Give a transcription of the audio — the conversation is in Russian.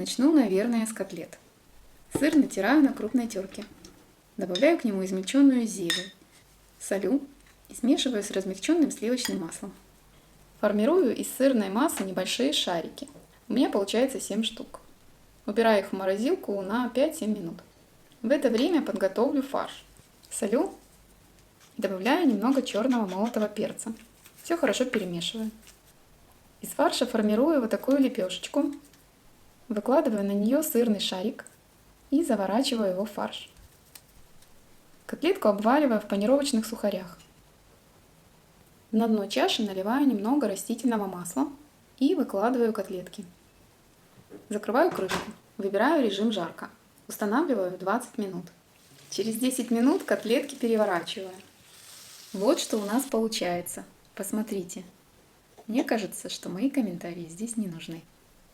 Начну, наверное, с котлет. Сыр натираю на крупной терке. Добавляю к нему измельченную зелень. Солю и смешиваю с размягченным сливочным маслом. Формирую из сырной массы небольшие шарики. У меня получается 7 штук. Убираю их в морозилку на 5-7 минут. В это время подготовлю фарш. Солю и добавляю немного черного молотого перца. Все хорошо перемешиваю. Из фарша формирую вот такую лепешечку. Выкладываю на нее сырный шарик и заворачиваю его в фарш. Котлетку обваливаю в панировочных сухарях. На дно чаши наливаю немного растительного масла и выкладываю котлетки. Закрываю крышку. Выбираю режим жарко. Устанавливаю в 20 минут. Через 10 минут котлетки переворачиваю. Вот что у нас получается. Посмотрите. Мне кажется, что мои комментарии здесь не нужны.